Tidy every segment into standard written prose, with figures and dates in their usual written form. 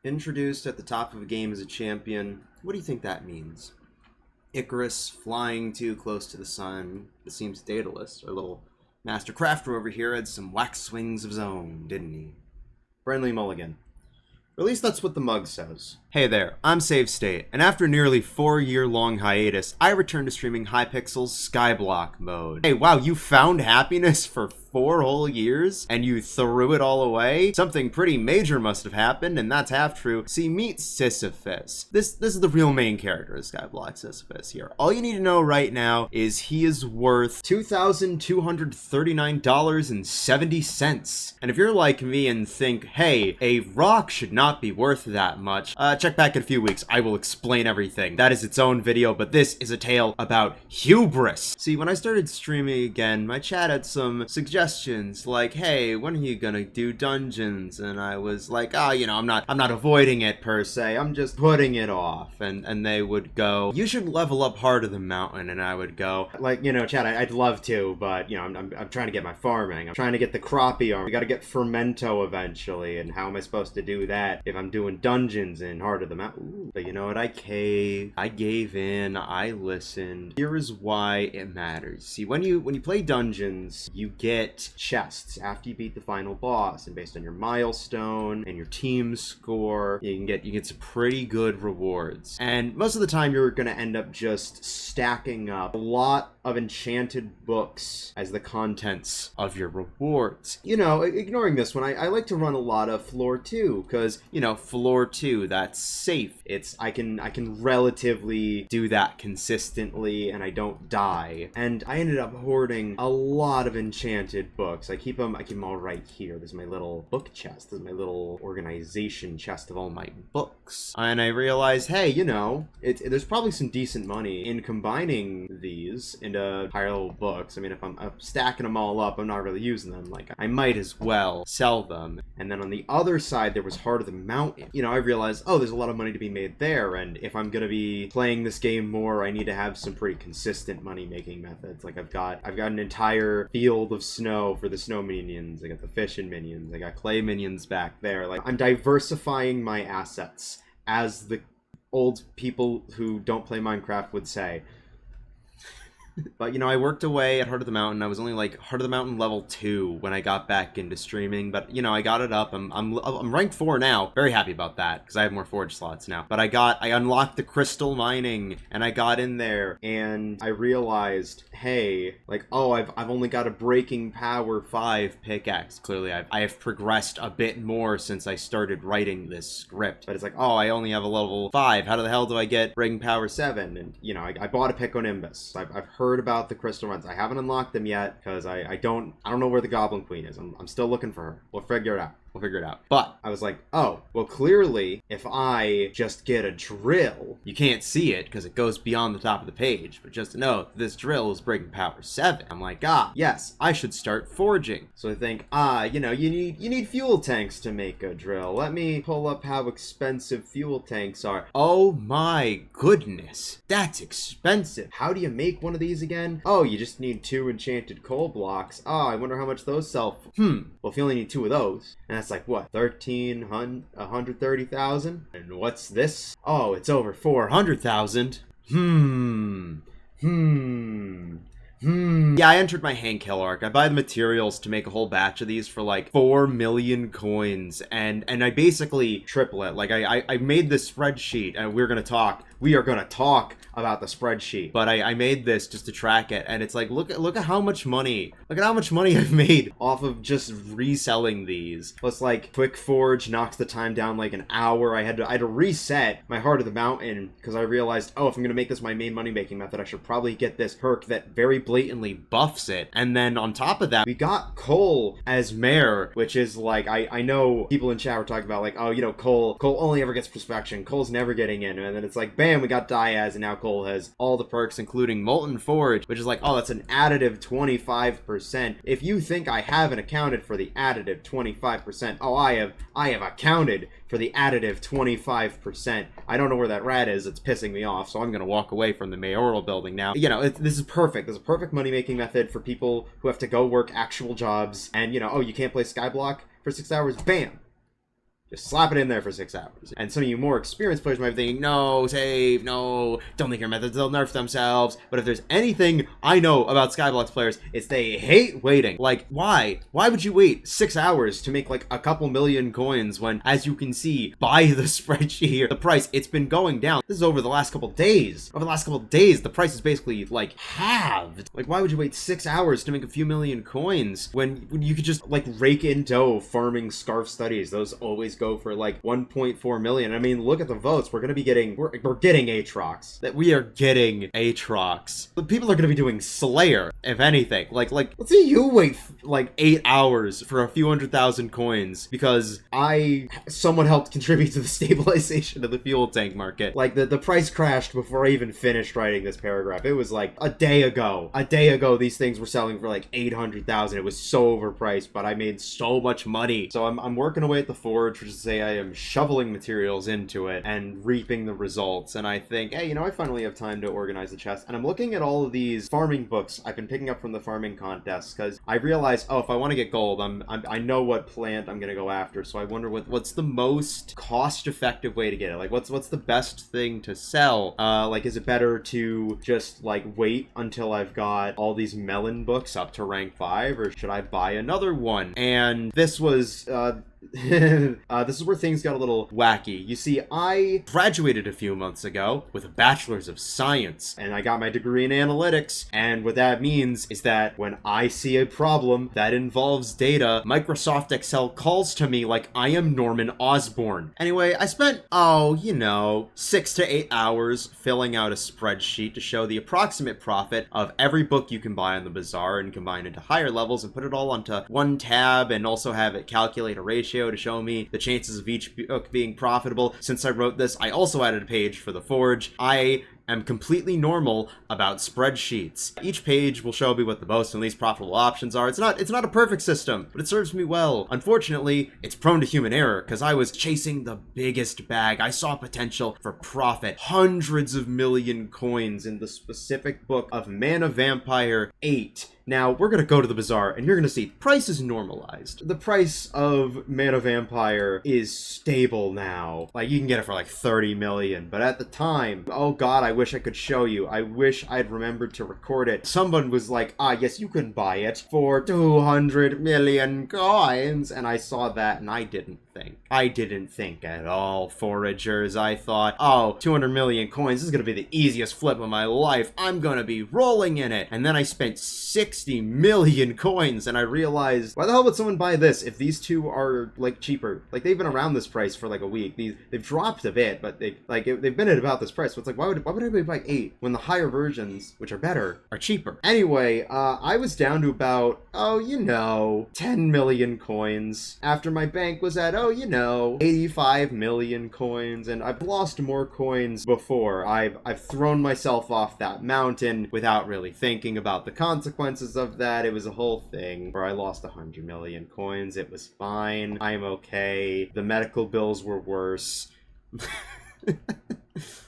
Introduced at the top of a game as a champion. What do you think that means? Icarus flying too close to the sun. It seems Daedalus, our little master crafter over here, had some wax swings of his own, didn't he? Friendly mulligan. Or at least that's what the mug says. Hey there, I'm Save State, and after nearly 4-year-long hiatus, I returned to streaming Hypixel Skyblock mode. Hey, wow, you found happiness for 4 whole years, and you threw it all away? Something pretty major must have happened, and that's half true. See, meet Sisyphus. This is the real main character of Skyblock, Sisyphus here. All you need to know right now is he is worth $2,239.70. And if you're like me and think, hey, a rock should not be worth that much, check back in a few weeks. I will explain everything. That is its own video, but this is a tale about hubris. See, when I started streaming again, my chat had some suggestions like, hey, when are you gonna do dungeons? And I was like, you know, I'm not avoiding it per se. I'm just putting it off. And they would go, you should level up Heart of the Mountain. And I would go, like, you know, chat, I'd love to, but you know, I'm trying to get my farming. I'm trying to get the crappie arm. We gotta get Fermento eventually. And how am I supposed to do that if I'm doing dungeons in Heart of the Mountain? Ooh. But you know what? I caved. I gave in. I listened. Here is why it matters. See, when you play dungeons, you get chests after you beat the final boss, and based on your milestone and your team score, you get some pretty good rewards. And most of the time, you're gonna end up just stacking up a lot of enchanted books as the contents of your rewards. You know, ignoring this one, I like to run a lot of floor 2, because, you know, floor 2, that's safe. I can relatively do that consistently, and I don't die. And I ended up hoarding a lot of enchanted books. I keep them all right here. There's my little book chest. There's my little organization chest of all my books. And I realized, hey, you know, there's probably some decent money in combining these into higher level books. I mean, if I'm stacking them all up, I'm not really using them. Like, I might as well sell them. And then on the other side, there was Heart of the Mountain. You know, I realized, oh, there's a lot of money to be made there, and if I'm gonna be playing this game more, I need to have some pretty consistent money-making methods. Like, I've got an entire field of snow for the snow minions. I got the fishing minions. I got clay minions back there. Like, I'm diversifying my assets, as the old people who don't play Minecraft would say. But, you know, I worked away at Heart of the Mountain. I was only, like, Heart of the Mountain level 2 when I got back into streaming. But, you know, I got it up. I'm ranked 4 now. Very happy about that, because I have more forge slots now. But I unlocked the crystal mining, and I got in there, and I realized, hey, like, oh, I've only got a breaking power 5 pickaxe. Clearly, I have progressed a bit more since I started writing this script. But it's like, oh, I only have a level 5. How the hell do I get breaking power 7? And, you know, I bought a Pico Nimbus. I've heard about the crystal runs. I haven't unlocked them yet because I don't know where the Goblin Queen is. I'm still looking for her. We'll figure it out. But I was like, oh, well, clearly, if I just get a drill, you can't see it because it goes beyond the top of the page, but just to know this drill is breaking power 7. I'm like, yes, I should start forging. So I think, you know, you need fuel tanks to make a drill. Let me pull up how expensive fuel tanks are. Oh my goodness, that's expensive. How do you make one of these again? Oh, you just need 2 enchanted coal blocks. Oh, I wonder how much those sell for. Well, if you only need 2 of those, and that's like, what, 130,000? And what's this? Oh, it's over 400,000. Yeah, I entered my Hank Hill arc. I buy the materials to make a whole batch of these for like 4 million coins, and I basically triple it. Like, I made this spreadsheet, and we are gonna talk about the spreadsheet, but I made this just to track it, and it's like, look at how much money I've made off of just reselling these. Plus, like, Quick Forge knocks the time down like an hour. I had to reset my Heart of the Mountain because I realized, oh, if I'm gonna make this my main money making method, I should probably get this perk that very blatantly buffs it. And then on top of that, we got Cole as mayor, which is like, I know people in chat were talking about like, oh, you know, Cole only ever gets prospection. Cole's never getting in, and then it's like, bam, we got Diaz, and now Cole has all the perks, including Molten Forge, which is like, oh, that's an additive 25%. If you think I haven't accounted for the additive 25%, oh, I have accounted for the additive 25%. I don't know where that rat is. It's pissing me off, so I'm gonna walk away from the mayoral building now. You know, this is perfect. This is a perfect money-making method for people who have to go work actual jobs, and, you know, oh, you can't play Skyblock for 6 hours? Bam! Just slap it in there for 6 hours. And some of you more experienced players might be thinking, no, save, no, don't think your methods, they'll nerf themselves. But if there's anything I know about Skyblock's players, it's they hate waiting. Like, why? Why would you wait 6 hours to make like a couple million coins when, as you can see by the spreadsheet here, the price, it's been going down. This is over the last couple days. Over the last couple days, the price is basically like halved. Like, why would you wait 6 hours to make a few million coins when you could just like rake in dough farming scarf studies? Those always go for like 1.4 million. I mean, look at the votes. We're getting Aatrox. That we are getting Aatrox. The people are gonna be doing Slayer, if anything. Like let's see you wait like 8 hours for a few 100,000 coins because someone helped contribute to the stabilization of the fuel tank market. Like the price crashed before I even finished writing this paragraph. It was like a day ago these things were selling for like 800,000. It was so overpriced, but I made so much money. So I'm working away at the forge, which is to say I am shoveling materials into it and reaping the results. And I think, hey, I finally have time to organize the chest. And I'm looking at all of these farming books I've been picking up from the farming contests because I realized, oh, if I want to get gold, I know what plant I'm gonna go after. So I wonder what's the most cost-effective way to get it. Like, what's the best thing to sell? Like, is it better to just like wait until I've got all these melon books up to rank 5, or should I buy another one? And this was this is where things got a little wacky. You see, I graduated a few months ago with a bachelor's of science, and I got my degree in analytics, and what that means is that when I see a problem that involves data, Microsoft Excel calls to me like I am Norman Osborn. Anyway, I spent, 6 to 8 hours filling out a spreadsheet to show the approximate profit of every book you can buy on the Bazaar and combine into higher levels and put it all onto one tab, and also have it calculate a ratio to show me the chances of each book being profitable. Since I wrote this, I also added a page for the forge. I am completely normal about spreadsheets. Each page will show me what the most and least profitable options are. It's not a perfect system, but it serves me well. Unfortunately, it's prone to human error because I was chasing the biggest bag. I saw potential for profit. Hundreds of million coins in the specific book of Mana Vampire 8. Now, we're going to go to the Bazaar, and you're going to see the price is normalized. The price of Mana Vampire is stable now. Like, you can get it for like 30 million, but at the time, oh god, I wish I could show you. I wish I'd remembered to record it. Someone was like, yes, you can buy it for 200 million coins, and I saw that, and I didn't think at all, foragers. I thought, 200 million coins, this is going to be the easiest flip of my life. I'm going to be rolling in it. And then I spent 60 million coins, and I realized, why the hell would someone buy this if these two are, like, cheaper? Like, they've been around this price for, like, a week. They've dropped a bit, but they've been at about this price. So it's like, why would anybody buy 8 when the higher versions, which are better, are cheaper? Anyway, I was down to about, 10 million coins after my bank was at, 85 million coins, and I've lost more coins before. I've thrown myself off that mountain without really thinking about the consequences of that. It was a whole thing where I lost 100 million coins. It was fine. I'm okay. The medical bills were worse.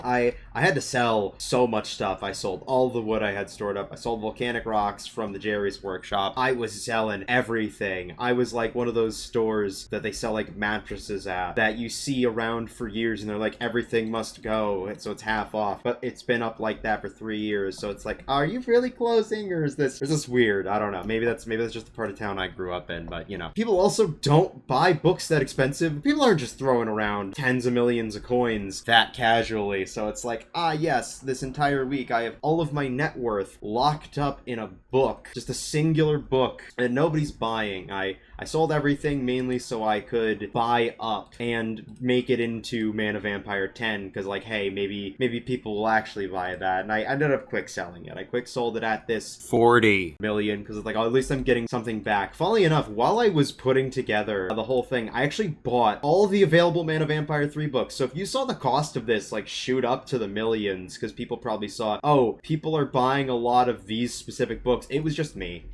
I had to sell so much stuff. I sold all the wood I had stored up. I sold volcanic rocks from the Jerry's workshop. I was selling everything. I was like one of those stores that they sell like mattresses at that you see around for years and they're like, everything must go, so it's half off. But it's been up like that for 3 years, so it's like, are you really closing, or is this weird? I don't know. Maybe that's just the part of town I grew up in, but People also don't buy books that expensive. People aren't just throwing around tens of millions of coins that casually. So it's like, yes, this entire week I have all of my net worth locked up in a book, just a singular book that nobody's buying. I sold everything mainly so I could buy up and make it into Mana Vampire 10, because like, hey, maybe people will actually buy that. And I ended up quick selling it. I quick sold it at this 40 million because it's like, at least I'm getting something back. Funnily enough, while I was putting together the whole thing, I actually bought all the available Mana Vampire 3 books. So if you saw the cost of this like shoot up to the millions, because people probably saw, people are buying a lot of these specific books, it was just me.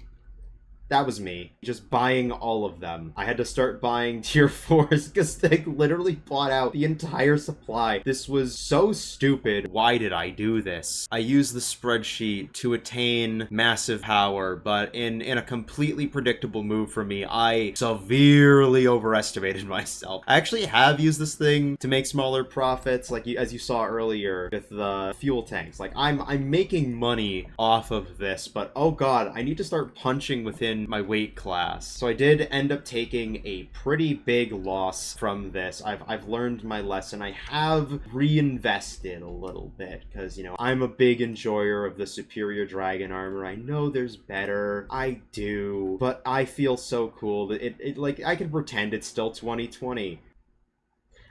That was me, just buying all of them. I had to start buying tier 4s because they literally bought out the entire supply. This was so stupid. Why did I do this? I used the spreadsheet to attain massive power, but in a completely predictable move for me, I severely overestimated myself. I actually have used this thing to make smaller profits, like as you saw earlier with the fuel tanks. Like I'm making money off of this, but oh god, I need to start punching within my weight class. So I did end up taking a pretty big loss from this. I've learned my lesson. I have reinvested a little bit because, you know, I'm a big enjoyer of the superior dragon armor. I know there's better. I do. But I feel so cool that it like, I can pretend it's still 2020.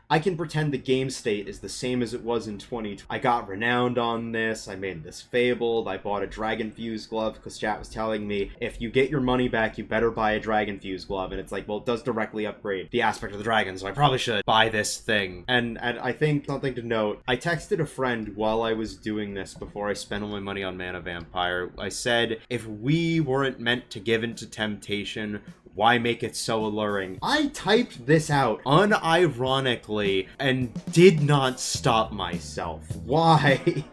I can pretend the game state is the same as it was in 2020. I got renowned on this, I made this fabled, I bought a Dragon Fuse glove because chat was telling me, if you get your money back, you better buy a Dragon Fuse glove, and it's like, well, it does directly upgrade the aspect of the dragon, so I probably should buy this thing. And I think something to note, I texted a friend while I was doing this before I spent all my money on Mana Vampire. I said, if we weren't meant to give into temptation, why make it so alluring? I typed this out unironically and did not stop myself. Why?